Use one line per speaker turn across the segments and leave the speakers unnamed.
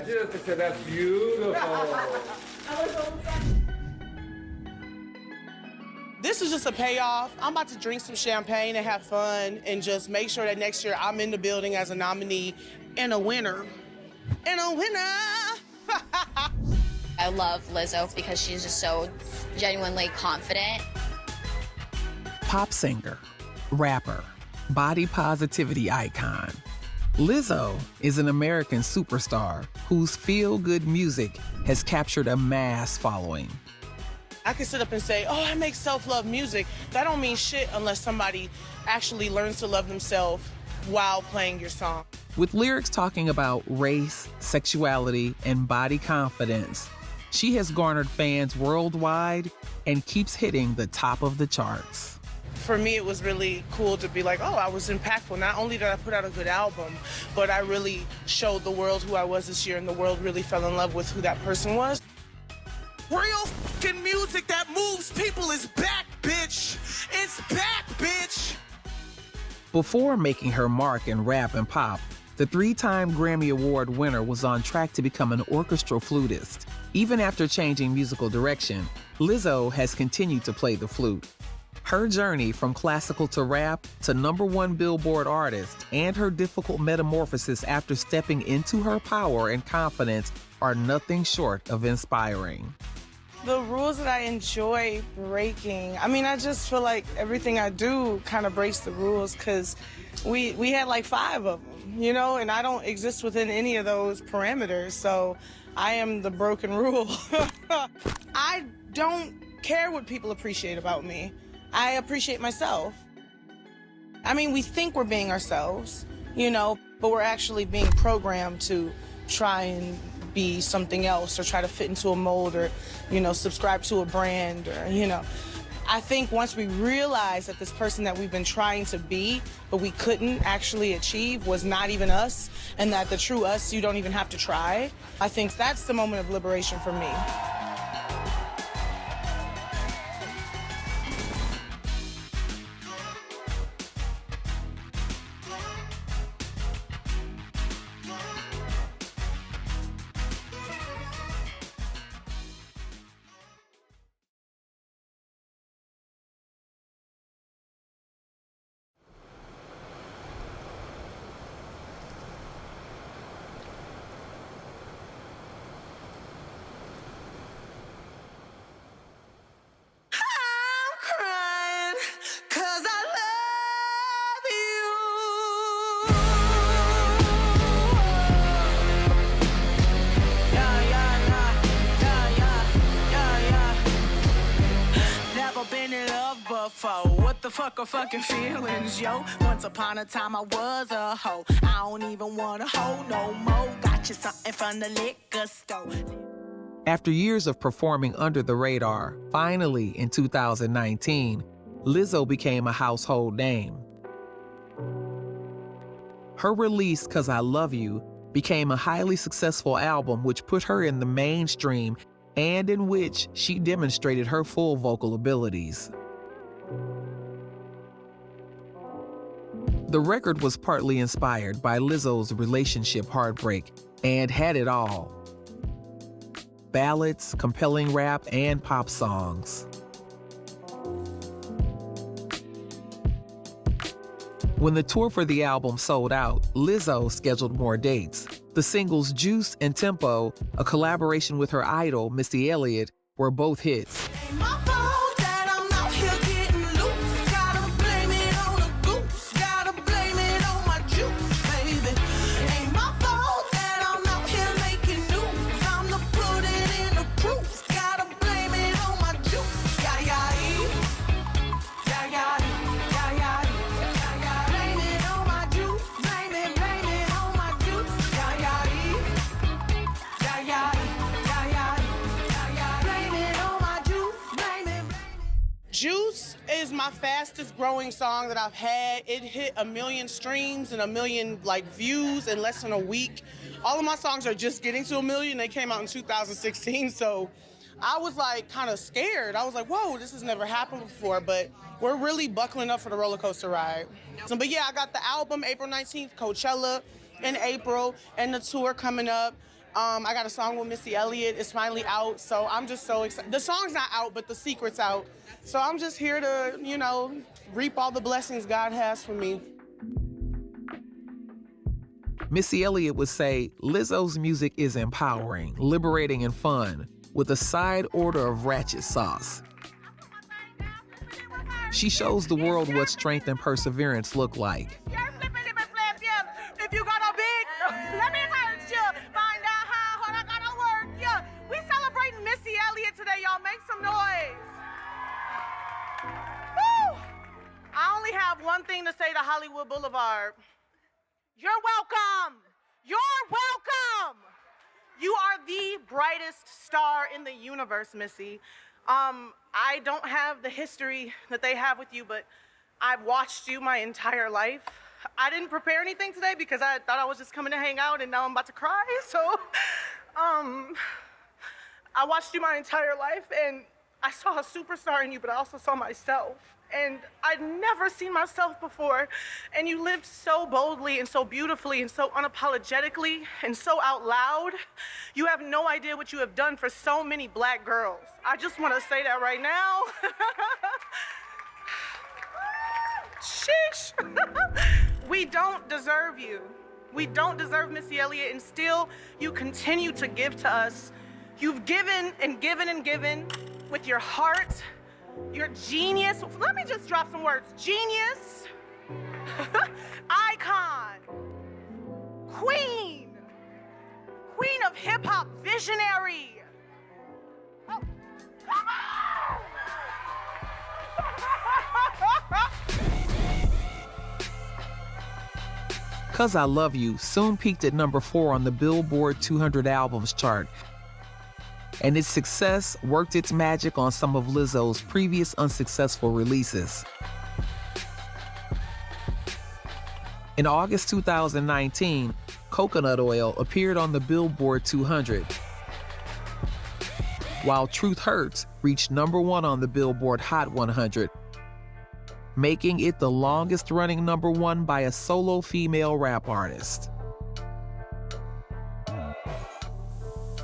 just said that's beautiful.
This is just a payoff. I'm about to drink some champagne and have fun and just make sure that next year I'm in the building as a nominee and a winner. And a winner!
I love Lizzo because she's just so genuinely confident.
Pop singer, rapper, body positivity icon. Lizzo is an American superstar whose feel-good music has captured a mass following.
I can sit up and say, oh, I make self-love music. That don't mean shit unless somebody actually learns to love themselves while playing your song.
With lyrics talking about race, sexuality, and body confidence, she has garnered fans worldwide and keeps hitting the top of the charts.
For me, it was really cool to be like, oh, I was impactful. Not only did I put out a good album, but I really showed the world who I was this year, and the world really fell in love with who that person was. Real fucking music that moves people is back, bitch. It's back, bitch.
Before making her mark in rap and pop, the 3-time Grammy Award winner was on track to become an orchestral flutist. Even after changing musical direction, Lizzo has continued to play the flute. Her journey from classical to rap to #1 Billboard artist and her difficult metamorphosis after stepping into her power and confidence are nothing short of inspiring.
The rules that I enjoy breaking, I mean, I just feel like everything I do kind of breaks the rules because we had like 5 of them, you know, and I don't exist within any of those parameters, so I am the broken rule. I don't care what people appreciate about me. I appreciate myself. I mean, we think we're being ourselves, you know, but we're actually being programmed to try and be something else or try to fit into a mold or, you know, subscribe to a brand or, you know. I think once we realize that this person that we've been trying to be, but we couldn't actually achieve was not even us, and that the true us, you don't even have to try, I think that's the moment of liberation for me.
What the fuck are fucking feelings, yo? Once upon a time I was a hoe. I don't even want a hoe no more. Got you something from the liquor store.
After years of performing under the radar, finally in 2019, Lizzo became a household name. Her release, 'Cause I Love You, became a highly successful album which put her in the mainstream and in which she demonstrated her full vocal abilities. The record was partly inspired by Lizzo's relationship heartbreak and had it all: ballads, compelling rap, and pop songs. When the tour for the album sold out, Lizzo scheduled more dates. The singles Juice and Tempo, a collaboration with her idol, Missy Elliott, were both hits.
Juice is my fastest growing song that I've had. It hit 1 million streams and 1 million views in less than a week. All of my songs are just getting to 1 million. They came out in 2016, so I was kind of scared. I was like, whoa, this has never happened before, but we're really buckling up for the roller coaster ride. But yeah, I got the album April 19th, Coachella in April, and the tour coming up. I got a song with Missy Elliott. It's finally out, so I'm just so excited. The song's not out, but the secret's out. So I'm just here to, you know, reap all the blessings God has for me.
Missy Elliott would say Lizzo's music is empowering, liberating, and fun, with a side order of ratchet sauce. She shows the world what strength and perseverance look like.
If you got a big, let me hurt you. Find out how hard I gotta work. Yeah, we celebrating Missy Elliott today, y'all. Make some noise. Woo! I only have one thing to say to Hollywood Boulevard. You're welcome. You're welcome. You are the brightest star in the universe, Missy. I don't have the history that they have with you, but I've watched you my entire life. I didn't prepare anything today because I thought I was just coming to hang out, and now I'm about to cry. So, I watched you my entire life, and I saw a superstar in you, but I also saw myself. And I'd never seen myself before. And you lived so boldly and so beautifully and so unapologetically and so out loud. You have no idea what you have done for so many Black girls. I just want to say that right now. Sheesh. We don't deserve you. We don't deserve Missy Elliott, and still you continue to give to us. You've given and given and given with your heart, your genius. Let me just drop some words. Genius, icon, queen of hip hop, visionary. Oh, come on!
'Cause I Love You soon peaked at number 4 on the Billboard 200 albums chart, and its success worked its magic on some of Lizzo's previous unsuccessful releases. In August 2019, Coconut Oil appeared on the Billboard 200, while Truth Hurts reached number 1 on the Billboard Hot 100, making it the longest-running number 1 by a solo female rap artist.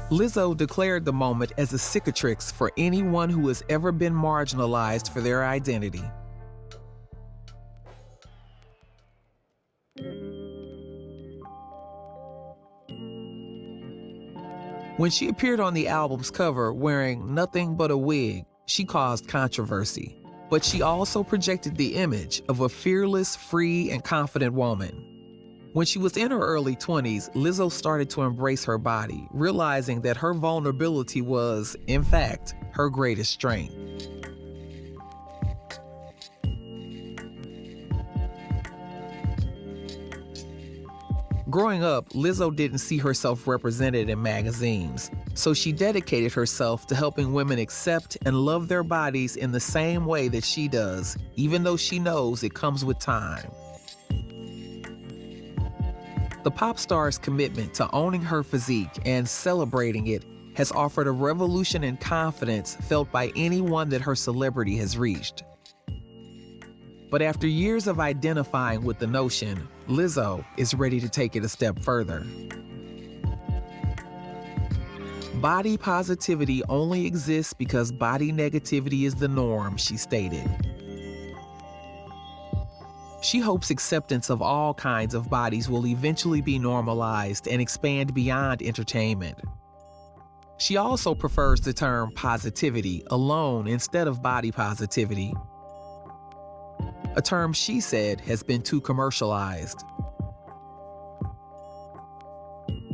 Lizzo declared the moment as a cicatrix for anyone who has ever been marginalized for their identity. When she appeared on the album's cover wearing nothing but a wig, she caused controversy. But she also projected the image of a fearless, free, and confident woman. When she was in her early 20s, Lizzo started to embrace her body, realizing that her vulnerability was, in fact, her greatest strength. Growing up, Lizzo didn't see herself represented in magazines, so she dedicated herself to helping women accept and love their bodies in the same way that she does, even though she knows it comes with time. The pop star's commitment to owning her physique and celebrating it has offered a revolution in confidence felt by anyone that her celebrity has reached. But after years of identifying with the notion, Lizzo is ready to take it a step further. Body positivity only exists because body negativity is the norm, she stated. She hopes acceptance of all kinds of bodies will eventually be normalized and expand beyond entertainment. She also prefers the term positivity alone instead of body positivity, a term she said has been too commercialized.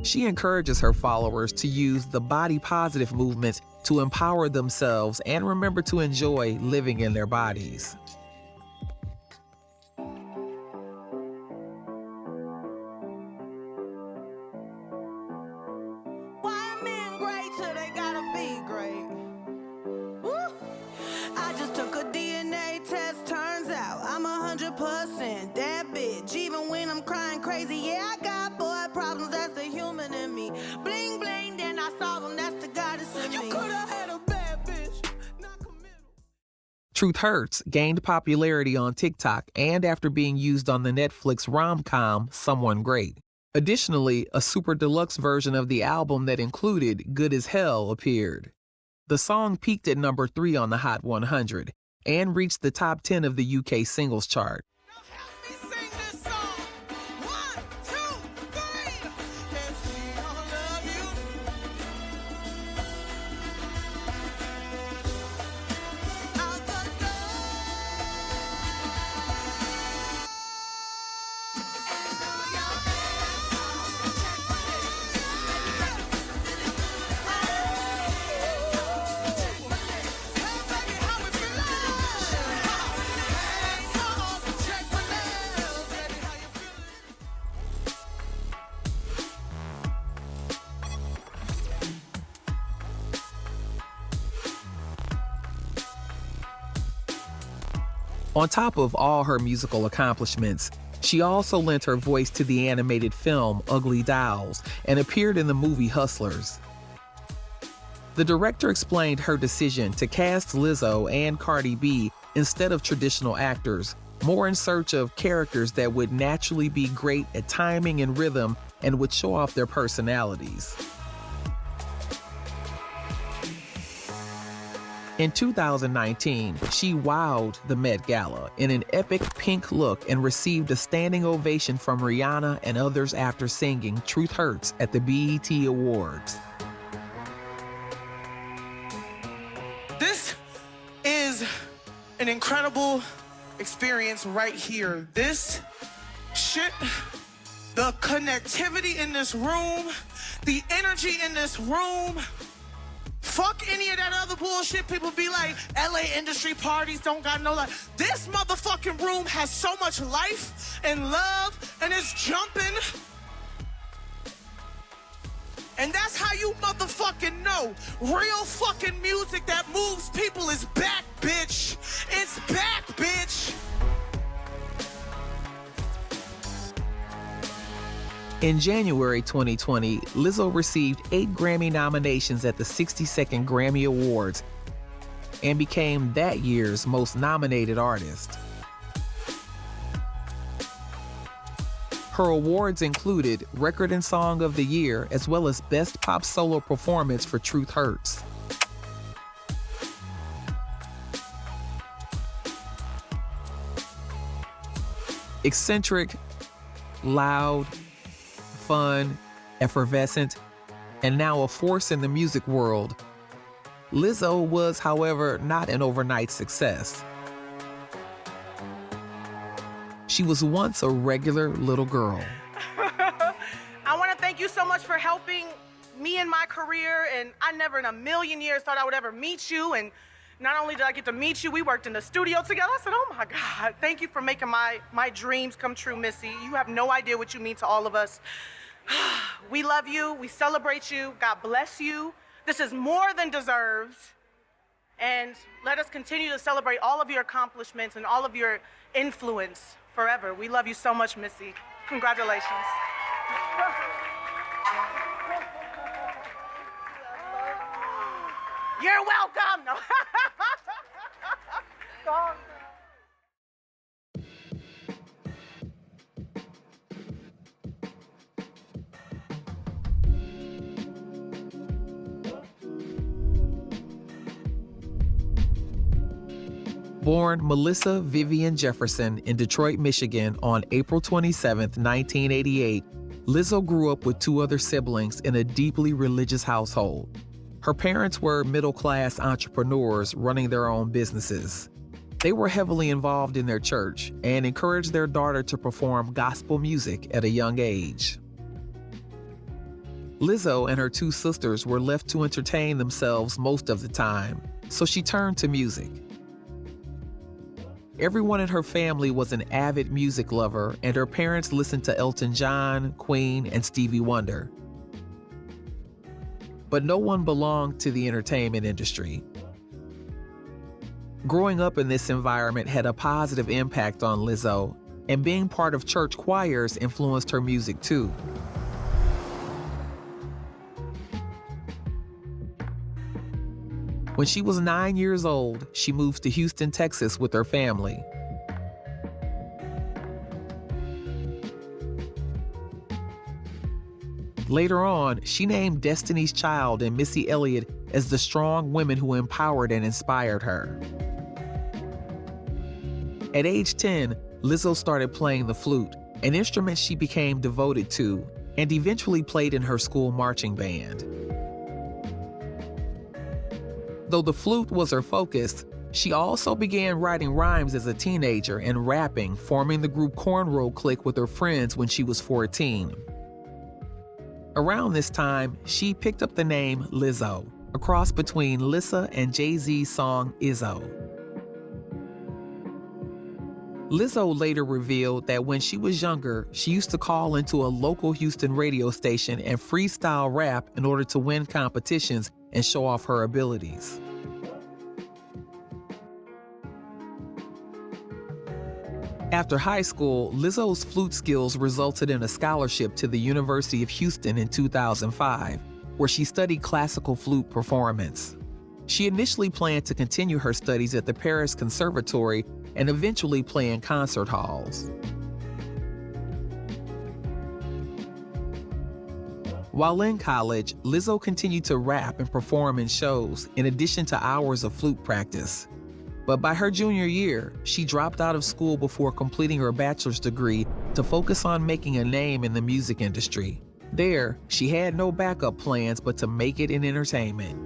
She encourages her followers to use the body positive movement to empower themselves and remember to enjoy living in their bodies.
Why men great till they gotta be great? Woo! I just took a DNA test, turns out I'm 100% that bitch. Even when I'm crying crazy, yeah, I got boy problems, that's the human in me. Bling bling, then I solve them, that's the goddess in me. You could've had a bad bitch, not committal.
Truth Hurts gained popularity on TikTok and after being used on the Netflix rom-com Someone Great. Additionally, a super deluxe version of the album that included Good as Hell appeared. The song peaked at number 3 on the Hot 100 and reached the top 10 of the UK singles chart. On top of all her musical accomplishments, she also lent her voice to the animated film Ugly Dolls and appeared in the movie Hustlers. The director explained her decision to cast Lizzo and Cardi B instead of traditional actors, more in search of characters that would naturally be great at timing and rhythm and would show off their personalities. In 2019, she wowed the Met Gala in an epic pink look and received a standing ovation from Rihanna and others after singing Truth Hurts at the BET Awards.
This is an incredible experience right here. This shit, the connectivity in this room, the energy in this room. Fuck any of that other bullshit. People be like, LA industry parties don't got no life. This motherfucking room has so much life and love and it's jumping. And that's how you motherfucking know real fucking music that moves people is back, bitch. It's back, bitch.
In January 2020, Lizzo received 8 Grammy nominations at the 62nd Grammy Awards and became that year's most nominated artist. Her awards included Record and Song of the Year, as well as Best Pop Solo Performance for Truth Hurts. Eccentric, loud, fun, effervescent, and now a force in the music world, Lizzo was, however, not an overnight success. She was once a regular little girl.
I want to thank you so much for helping me in my career, and I never in a million years thought I would ever meet you, and not only did I get to meet you, we worked in the studio together. I said, oh my God, thank you for making my dreams come true, Missy. You have no idea what you mean to all of us. We love you, we celebrate you, God bless you. This is more than deserved. And let us continue to celebrate all of your accomplishments and all of your influence forever. We love you so much, Missy. Congratulations. You're welcome. No.
Born Melissa Vivian Jefferson in Detroit, Michigan on April 27, 1988, Lizzo grew up with 2 other siblings in a deeply religious household. Her parents were middle-class entrepreneurs running their own businesses. They were heavily involved in their church and encouraged their daughter to perform gospel music at a young age. Lizzo and her 2 sisters were left to entertain themselves most of the time, so she turned to music. Everyone in her family was an avid music lover, and her parents listened to Elton John, Queen, and Stevie Wonder. But no one belonged to the entertainment industry. Growing up in this environment had a positive impact on Lizzo, and being part of church choirs influenced her music too. When she was 9 years old, she moved to Houston, Texas with her family. Later on, she named Destiny's Child and Missy Elliott as the strong women who empowered and inspired her. At age 10, Lizzo started playing the flute, an instrument she became devoted to, and eventually played in her school marching band. Though the flute was her focus, she also began writing rhymes as a teenager and rapping, forming the group Cornrow Clique with her friends when she was 14. Around this time, she picked up the name Lizzo, a cross between Lissa and Jay-Z's song Izzo. Lizzo later revealed that when she was younger, she used to call into a local Houston radio station and freestyle rap in order to win competitions and show off her abilities. After high school, Lizzo's flute skills resulted in a scholarship to the University of Houston in 2005, where she studied classical flute performance. She initially planned to continue her studies at the Paris Conservatory and eventually play in concert halls. While in college, Lizzo continued to rap and perform in shows in addition to hours of flute practice. But by her junior year, she dropped out of school before completing her bachelor's degree to focus on making a name in the music industry. There, she had no backup plans but to make it in entertainment.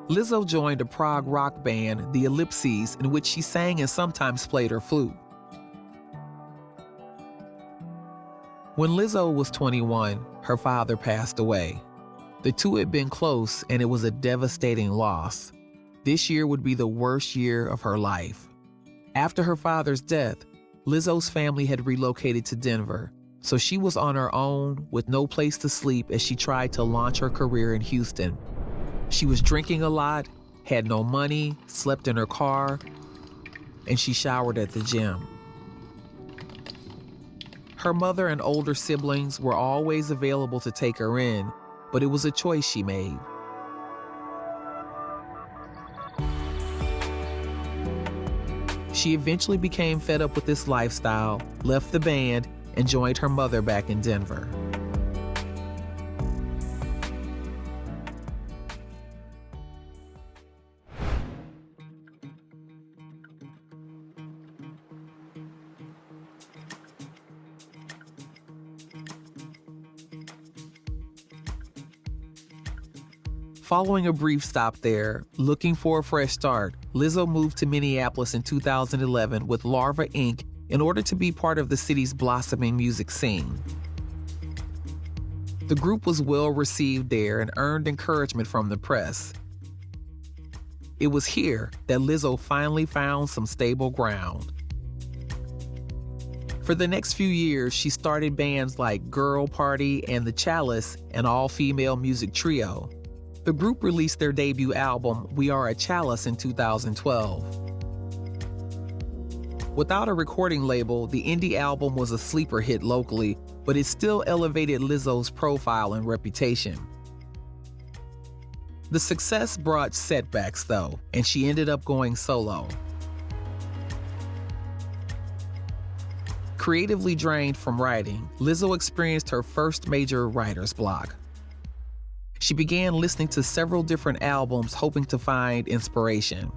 Lizzo joined a prog rock band, the Ellipses, in which she sang and sometimes played her flute. When Lizzo was 21, her father passed away. The two had been close, and it was a devastating loss. This year would be the worst year of her life. After her father's death, Lizzo's family had relocated to Denver, so she was on her own with no place to sleep as she tried to launch her career in Houston. She was drinking a lot, had no money, slept in her car, and she showered at the gym. Her mother and older siblings were always available to take her in, but it was a choice she made. She eventually became fed up with this lifestyle, left the band, and joined her mother back in Denver. Following a brief stop there, looking for a fresh start, Lizzo moved to Minneapolis in 2011 with Larva Inc. in order to be part of the city's blossoming music scene. The group was well received there and earned encouragement from the press. It was here that Lizzo finally found some stable ground. For the next few years, she started bands like Girl Party and The Chalice, an all-female music trio. The group released their debut album, We Are a Chalice, in 2012. Without a recording label, the indie album was a sleeper hit locally, but it still elevated Lizzo's profile and reputation. The success brought setbacks, though, and she ended up going solo. Creatively drained from writing, Lizzo experienced her first major writer's block. She began listening to several different albums, hoping to find inspiration.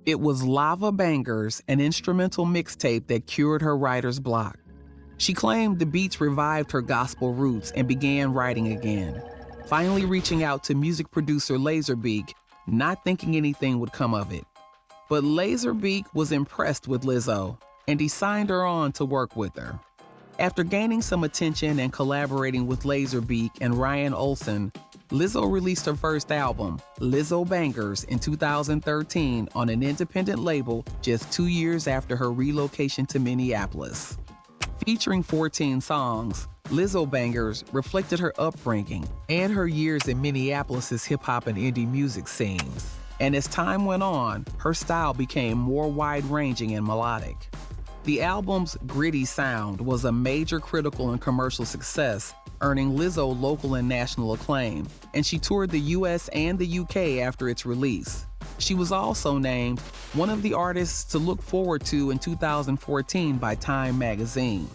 It was Lava Bangers, an instrumental mixtape that cured her writer's block. She claimed the beats revived her gospel roots and began writing again, finally reaching out to music producer Laserbeak, not thinking anything would come of it. But Laserbeak was impressed with Lizzo, and he signed her on to work with her. After gaining some attention and collaborating with Laserbeak and Ryan Olsen, Lizzo released her first album, Lizzo Bangers, in 2013 on an independent label just 2 years after her relocation to Minneapolis. Featuring 14 songs, Lizzo Bangers reflected her upbringing and her years in Minneapolis' hip-hop and indie music scenes. And as time went on, her style became more wide-ranging and melodic. The album's gritty sound was a major critical and commercial success, earning Lizzo local and national acclaim, and she toured the US and the UK after its release. She was also named one of the artists to look forward to in 2014 by Time magazine.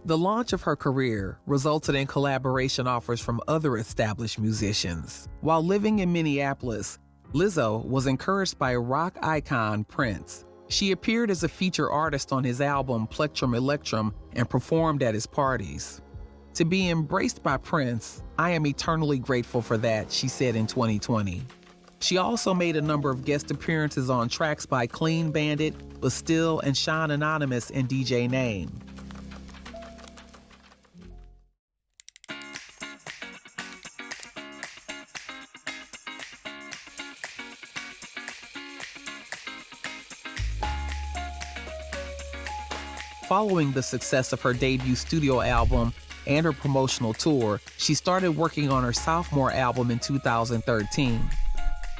The launch of her career resulted in collaboration offers from other established musicians. While living in Minneapolis, Lizzo was encouraged by rock icon Prince. She appeared as a featured artist on his album Plectrum Electrum and performed at his parties. To be embraced by Prince, I am eternally grateful for that, she said in 2020. She also made a number of guest appearances on tracks by Clean Bandit, Bastille, and Sean Anonymous and DJ Name. Following the success of her debut studio album and her promotional tour, she started working on her sophomore album in 2013.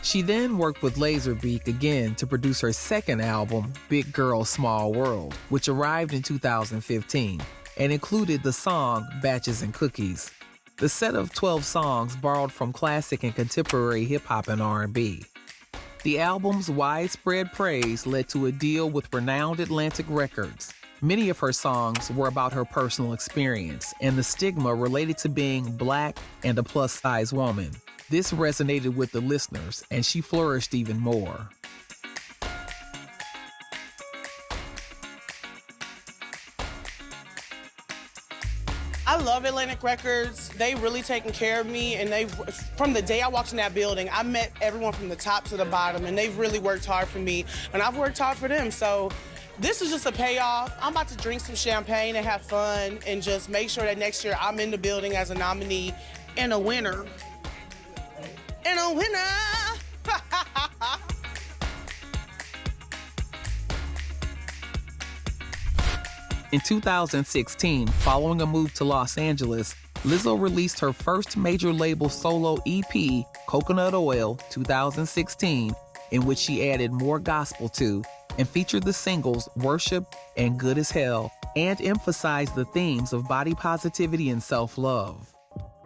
She then worked with Laserbeak again to produce her second album, Big Girl Small World, which arrived in 2015 and included the song Batches and Cookies. The set of 12 songs borrowed from classic and contemporary hip-hop and R&B. The album's widespread praise led to a deal with renowned Atlantic Records. Many of her songs were about her personal experience and the stigma related to being Black and a plus-size woman. This resonated with the listeners, and she flourished even more.
I love Atlantic Records. They really taken care of me, and from the day I walked in that building, I met everyone from the top to the bottom, and they've really worked hard for me, and I've worked hard for them. So this is just a payoff. I'm about to drink some champagne and have fun and just make sure that next year I'm in the building as a nominee and a winner. And a winner!
In 2016, following a move to Los Angeles, Lizzo released her first major label solo EP, Coconut Oil 2016, in which she added more gospel to and featured the singles Worship and Good as Hell, and emphasized the themes of body positivity and self-love.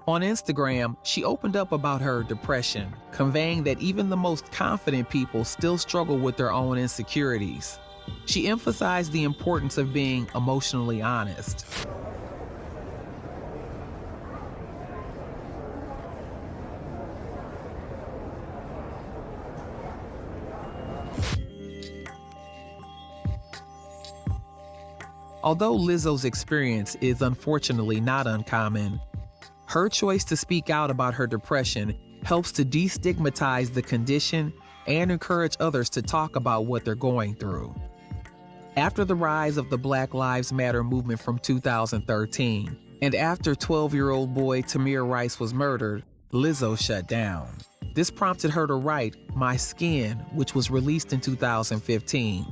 On Instagram, she opened up about her depression, conveying that even the most confident people still struggle with their own insecurities. She emphasized the importance of being emotionally honest. Although Lizzo's experience is unfortunately not uncommon, her choice to speak out about her depression helps to destigmatize the condition and encourage others to talk about what they're going through. After the rise of the Black Lives Matter movement from 2013, and after 12-year-old boy Tamir Rice was murdered, Lizzo shut down. This prompted her to write My Skin, which was released in 2015.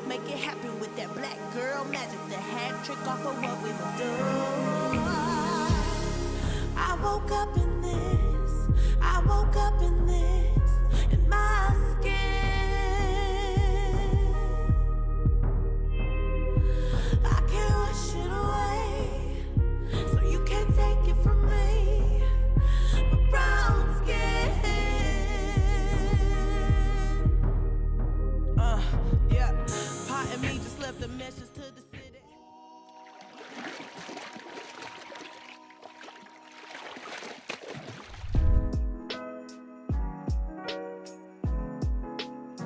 Make it happen with that black girl magic, the hat trick off of what we was doing. I woke up in this, I woke up in this, in my skin. I can't wash it away, so you can't take it from me. My brown skin. Yeah. Pot and me just left a message to the city.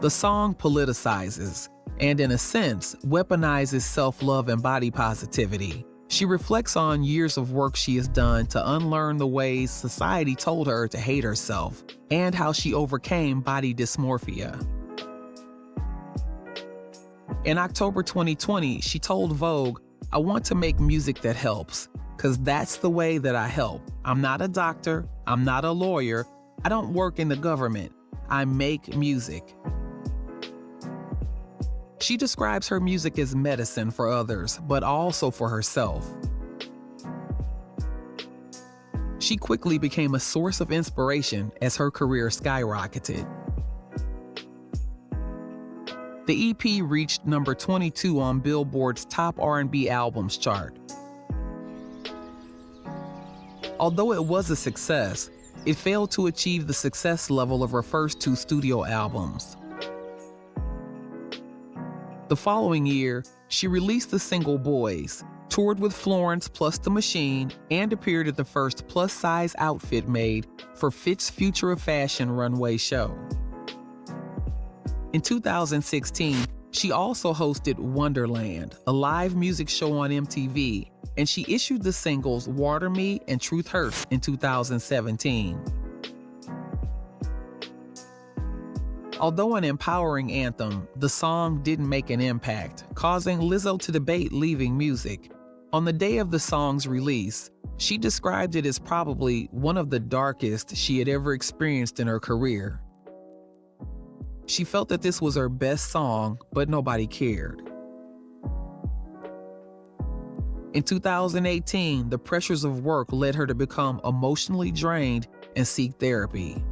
The song politicizes and, in a sense, weaponizes self-love and body positivity. She reflects on years of work she has done to unlearn the ways society told her to hate herself and how she overcame body dysmorphia. In October 2020, she told Vogue, "I want to make music that helps. because that's the way that I help. I'm not a doctor. I'm not a lawyer. I don't work in the government. I make music. She describes her music as medicine for others, but also for herself. She quickly became a source of inspiration as her career skyrocketed. The EP reached number 22 on Billboard's top R&B albums chart. Although it was a success, it failed to achieve the success level of her first 2 studio albums. The following year, she released the single Boys, toured with Florence plus The Machine, and appeared at the first plus-size outfit made for Fit's Future of Fashion runway show. In 2016, she also hosted Wonderland, a live music show on MTV, and she issued the singles Water Me and Truth Hurts in 2017. Although an empowering anthem, the song didn't make an impact, causing Lizzo to debate leaving music. On the day of the song's release, she described it as probably one of the darkest she had ever experienced in her career. She felt that this was her best song, but nobody cared. In 2018, the pressures of work led her to become emotionally drained and seek therapy.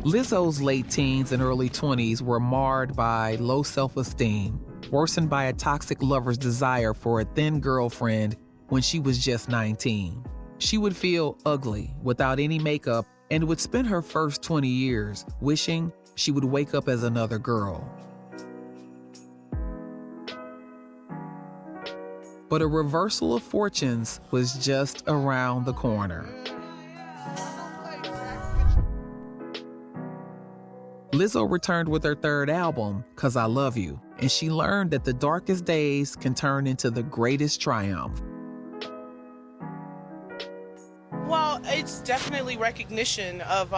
Lizzo's late teens and early 20s were marred by low self-esteem, worsened by a toxic lover's desire for a thin girlfriend when she was just 19. She would feel ugly without any makeup and would spend her first 20 years wishing she would wake up as another girl. But a reversal of fortunes was just around the corner. Lizzo returned with her third album, 'Cause I Love You, and she learned that the darkest days can turn into the greatest triumph.
Well, it's definitely recognition of,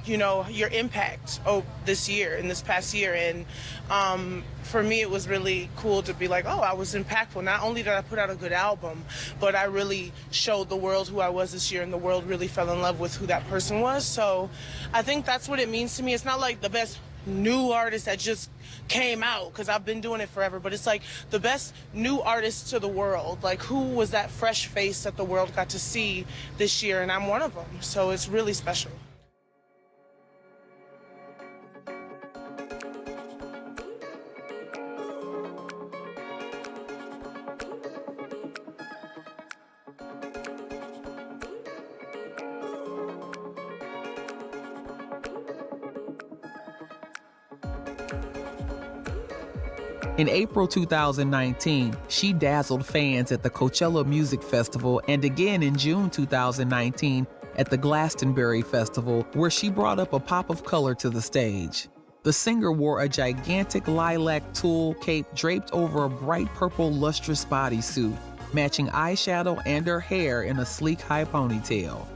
your impact this year, in this past year. And for me, it was really cool to be like, oh, I was impactful. Not only did I put out a good album, but I really showed the world who I was this year, and the world really fell in love with who that person was. So I think that's what it means to me. It's not like the best new artist that just came out, because I've been doing it forever, but it's like the best new artist to the world. Like, who was that fresh face that the world got to see this year, and I'm one of them. So it's really special.
In April 2019, she dazzled fans at the Coachella Music Festival and again in June 2019 at the Glastonbury Festival, where she brought up a pop of color to the stage. The singer wore a gigantic lilac tulle cape draped over a bright purple lustrous bodysuit, matching eyeshadow and her hair in a sleek high ponytail.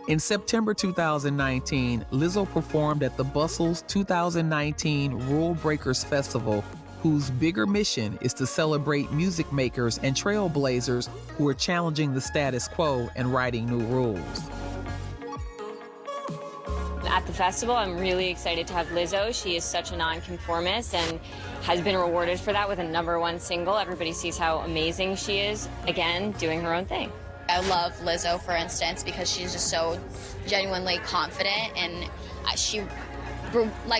In September 2019, Lizzo performed at the Bustle's 2019 Rule Breakers Festival, whose bigger mission is to celebrate music makers and trailblazers who are challenging the status quo and writing new rules.
At the festival, I'm really excited to have Lizzo. She is such a nonconformist and has been rewarded for that with a #1 single. Everybody sees how amazing she is, again, doing her own thing.
I love Lizzo, for instance, because she's just so genuinely confident, and she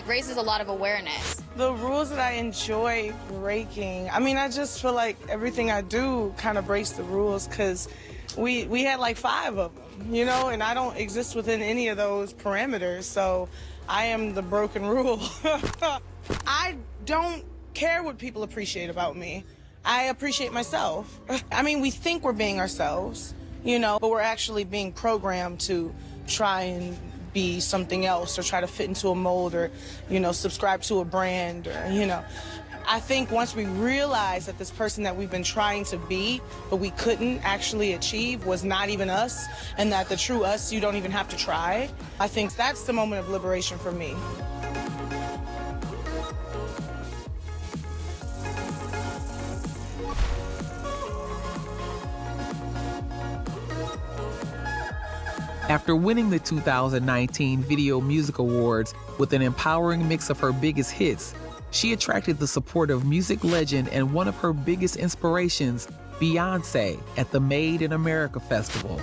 raises a lot of awareness.
The rules that I enjoy breaking, I just feel like everything I do kind of breaks the rules, because we had like 5 of them, and I don't exist within any of those parameters, so I am the broken rule. I don't care what people appreciate about me. I appreciate myself. We think we're being ourselves, but we're actually being programmed to try and be something else, or try to fit into a mold, or, subscribe to a brand, or, I think once we realize that this person that we've been trying to be, but we couldn't actually achieve, was not even us, and that the true us, you don't even have to try, I think that's the moment of liberation for me.
After winning the 2019 Video Music Awards with an empowering mix of her biggest hits, she attracted the support of music legend and one of her biggest inspirations, Beyoncé, at the Made in America Festival.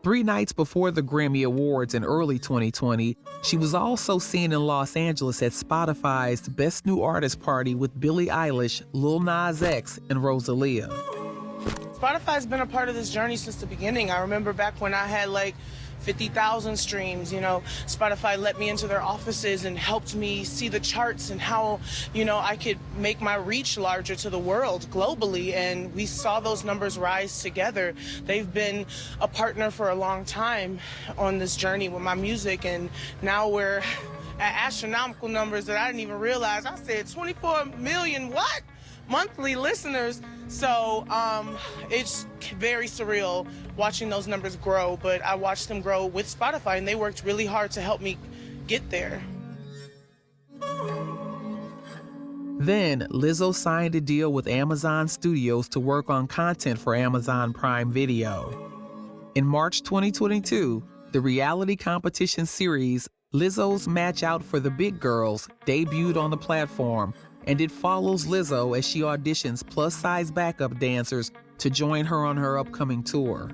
Three nights before the Grammy Awards in early 2020, she was also seen in Los Angeles at Spotify's Best New Artist party with Billie Eilish, Lil Nas X, and Rosalia.
Spotify's been a part of this journey since the beginning. I remember back when I had like 50,000 streams, Spotify let me into their offices and helped me see the charts and how, I could make my reach larger to the world globally. And we saw those numbers rise together. They've been a partner for a long time on this journey with my music. And now we're at astronomical numbers that I didn't even realize. I said 24 million what? Monthly listeners. So it's very surreal watching those numbers grow, but I watched them grow with Spotify, and they worked really hard to help me get there.
Then, Lizzo signed a deal with Amazon Studios to work on content for Amazon Prime Video. In March 2022, the reality competition series Lizzo's Match Out for the Big Girls debuted on the platform, and it follows Lizzo as she auditions plus-size backup dancers to join her on her upcoming tour.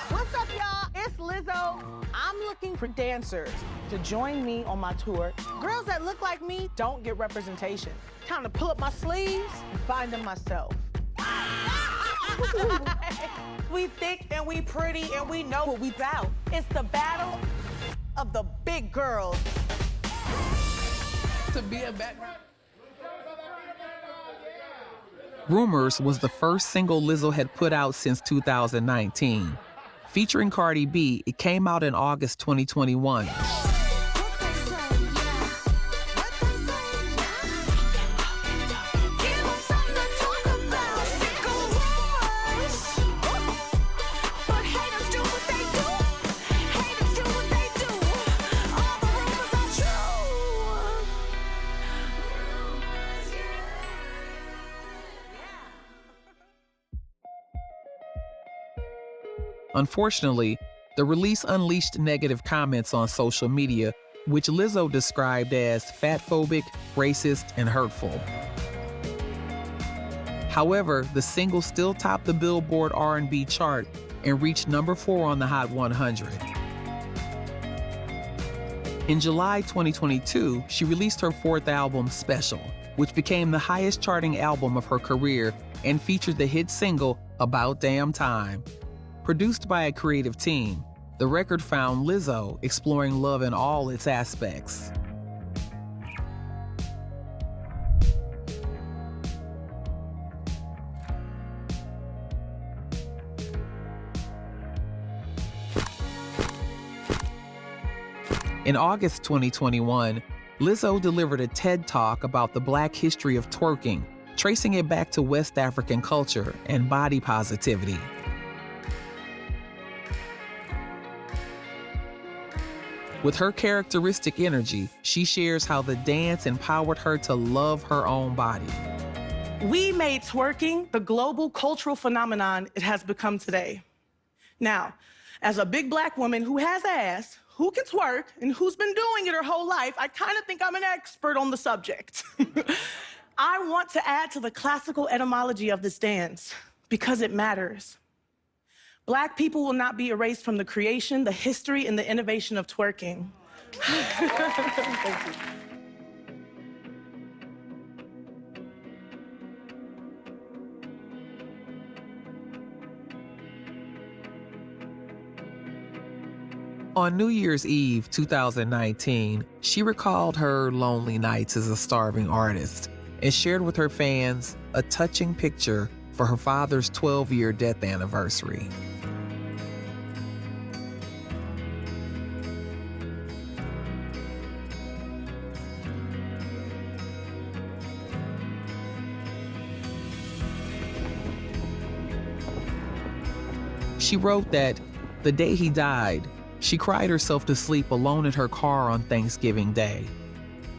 What's up, y'all? It's Lizzo. I'm looking for dancers to join me on my tour. Girls that look like me don't get representation. Time to pull up my sleeves and find them myself. We thick and we pretty and we know what we about. It's the battle of the big girls.
To be a background. Rumors was the first single Lizzo had put out since 2019. Featuring Cardi B, it came out in August 2021. Unfortunately, the release unleashed negative comments on social media, which Lizzo described as fatphobic, racist, and hurtful. However, the single still topped the Billboard R&B chart and reached number 4 on the Hot 100. In July 2022, she released her 4th album, Special, which became the highest charting album of her career and featured the hit single, About Damn Time. Produced by a creative team, the record found Lizzo exploring love in all its aspects. In August 2021, Lizzo delivered a TED Talk about the Black history of twerking, tracing it back to West African culture and body positivity. With her characteristic energy, she shares how the dance empowered her to love her own body.
We made twerking the global cultural phenomenon it has become today. Now, as a big Black woman who has ass, who can twerk, and who's been doing it her whole life, I kind of think I'm an expert on the subject. I want to add to the classical etymology of this dance because it matters. Black people will not be erased from the creation, the history, and the innovation of twerking. Thank you.
On New Year's Eve 2019, she recalled her lonely nights as a starving artist and shared with her fans a touching picture for her father's 12-year death anniversary. She wrote that the day he died, She cried herself to sleep alone in her car on Thanksgiving Day.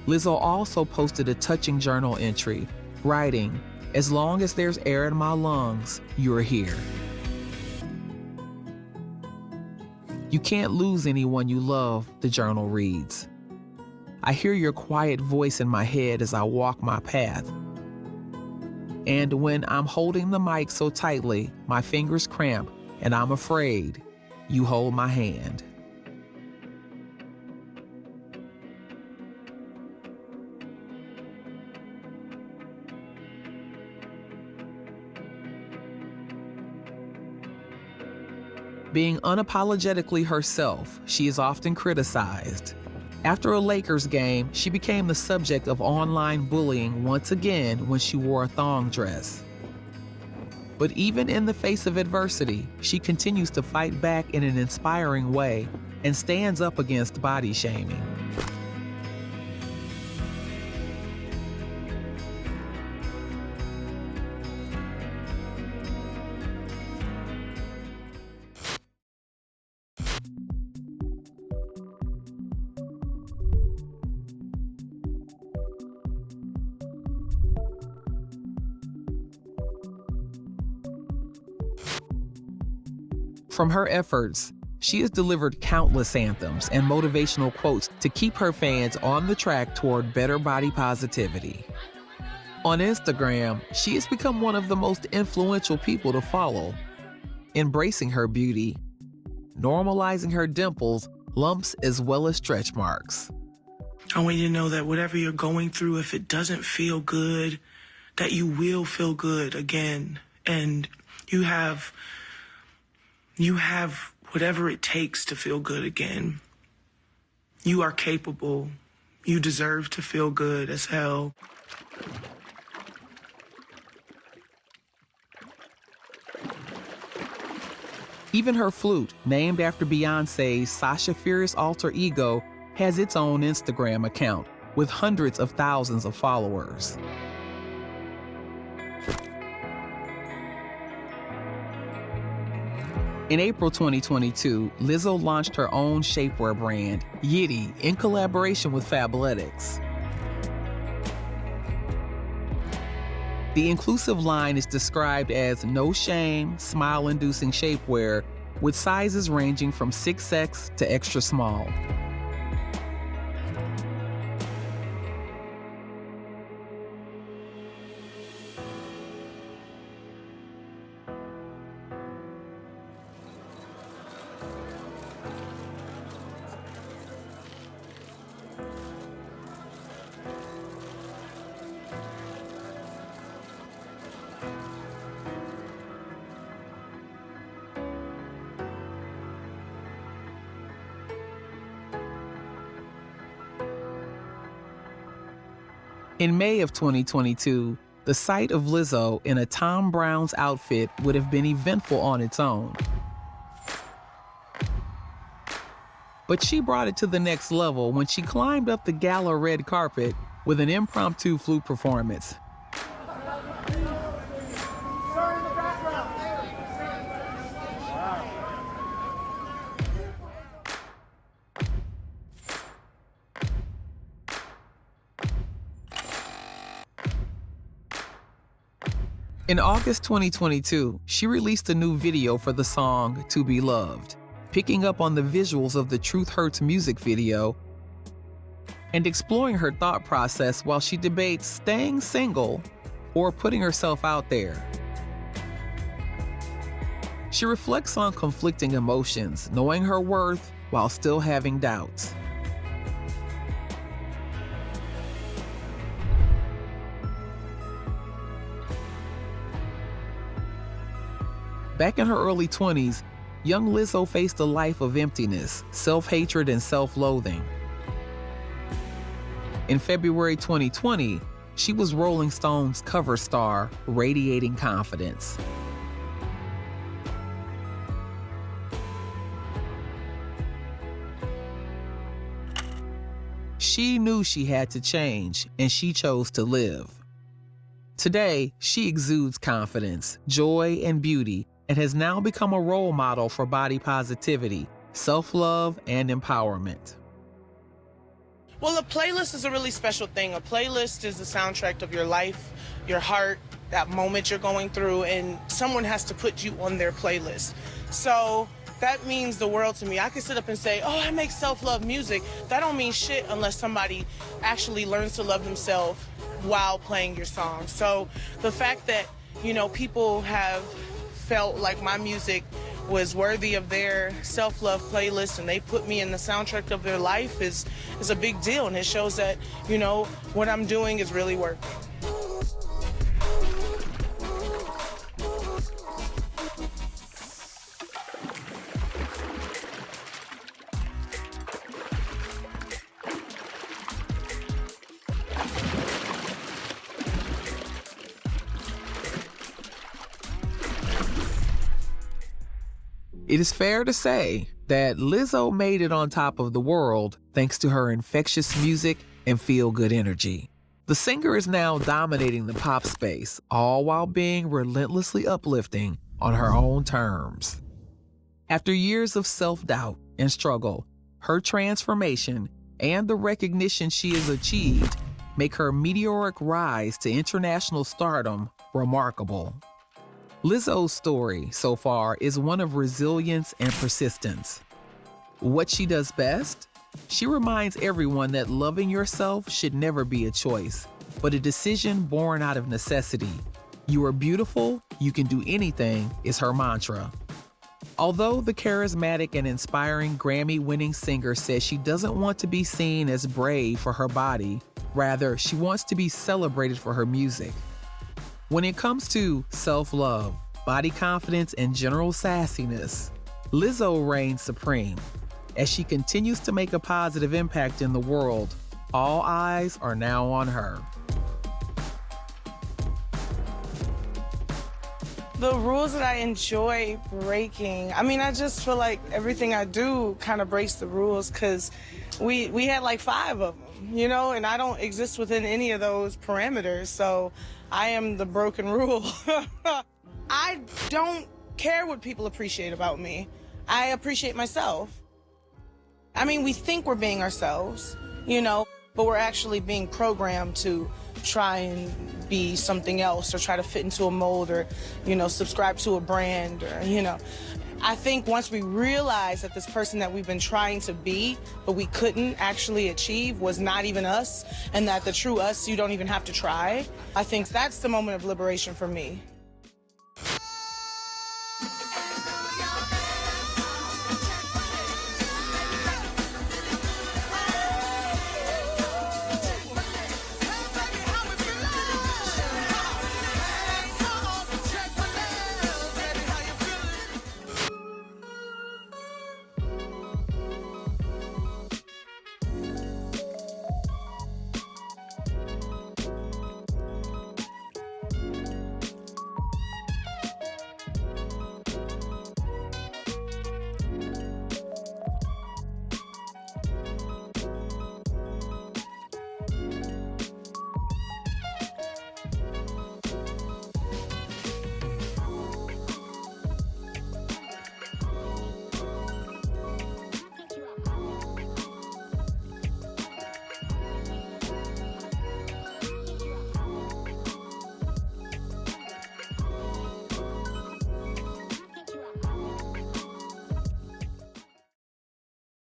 Lizzo also posted a touching journal entry, writing, "As long as there's air in my lungs, you're here." You can't lose anyone you love, the journal reads. I hear your quiet voice in my head as I walk my path. And when I'm holding the mic so tightly, my fingers cramp and I'm afraid, you hold my hand. Being unapologetically herself, she is often criticized. After a Lakers game, she became the subject of online bullying once again when she wore a thong dress. But even in the face of adversity, she continues to fight back in an inspiring way and stands up against body shaming. From her efforts, she has delivered countless anthems and motivational quotes to keep her fans on the track toward better body positivity. On Instagram, she has become one of the most influential people to follow, embracing her beauty, normalizing her dimples, lumps, as well as stretch marks.
I want you to know that whatever you're going through, if it doesn't feel good, that you will feel good again. And you have whatever it takes to feel good again. You are capable. You deserve to feel good as hell.
Even her flute, named after Beyoncé's Sasha Fierce's alter ego, has its own Instagram account with hundreds of thousands of followers. In April 2022, Lizzo launched her own shapewear brand, Yitty, in collaboration with Fabletics. The inclusive line is described as no shame, smile-inducing shapewear with sizes ranging from 6X to extra small. In May of 2022, the sight of Lizzo in a Tom Brown's outfit would have been eventful on its own. But she brought it to the next level when she climbed up the gala red carpet with an impromptu flute performance. In August 2022, she released a new video for the song To Be Loved, picking up on the visuals of the Truth Hurts music video and exploring her thought process while she debates staying single or putting herself out there. She reflects on conflicting emotions, knowing her worth while still having doubts. Back in her early 20s, young Lizzo faced a life of emptiness, self-hatred, and self-loathing. In February 2020, she was Rolling Stone's cover star, radiating confidence. She knew she had to change, and she chose to live. Today, she exudes confidence, joy, and beauty, and has now become a role model for body positivity, self-love, and empowerment.
Well, a playlist is a really special thing. A playlist is the soundtrack of your life, your heart, that moment you're going through, and someone has to put you on their playlist. So that means the world to me. I can sit up and say, oh, I make self-love music. That don't mean shit unless somebody actually learns to love themselves while playing your song. So the fact that, you know, people have felt like my music was worthy of their self-love playlist and they put me in the soundtrack of their life is a big deal, and it shows that, you know, what I'm doing is really working.
It is fair to say that Lizzo made it on top of the world thanks to her infectious music and feel-good energy. The singer is now dominating the pop space, all while being relentlessly uplifting on her own terms. After years of self-doubt and struggle, her transformation and the recognition she has achieved make her meteoric rise to international stardom remarkable. Lizzo's story so far is one of resilience and persistence. What she does best? She reminds everyone that loving yourself should never be a choice, but a decision born out of necessity. You are beautiful, you can do anything is her mantra. Although the charismatic and inspiring Grammy-winning singer says she doesn't want to be seen as brave for her body, rather she wants to be celebrated for her music. When it comes to self-love, body confidence, and general sassiness, Lizzo reigns supreme. As she continues to make a positive impact in the world, all eyes are now on her.
The rules that I enjoy breaking, I mean, I just feel like everything I do kind of breaks the rules because we had like 5 of them, you know, and I don't exist within any of those parameters, so I am the broken rule. I don't care what people appreciate about me. I appreciate myself. I mean, we think we're being ourselves, you know, but we're actually being programmed to try and be something else or try to fit into a mold or, you know, subscribe to a brand or, you know. I think once we realize that this person that we've been trying to be, but we couldn't actually achieve was not even us, and that the true us, you don't even have to try, I think that's the moment of liberation for me.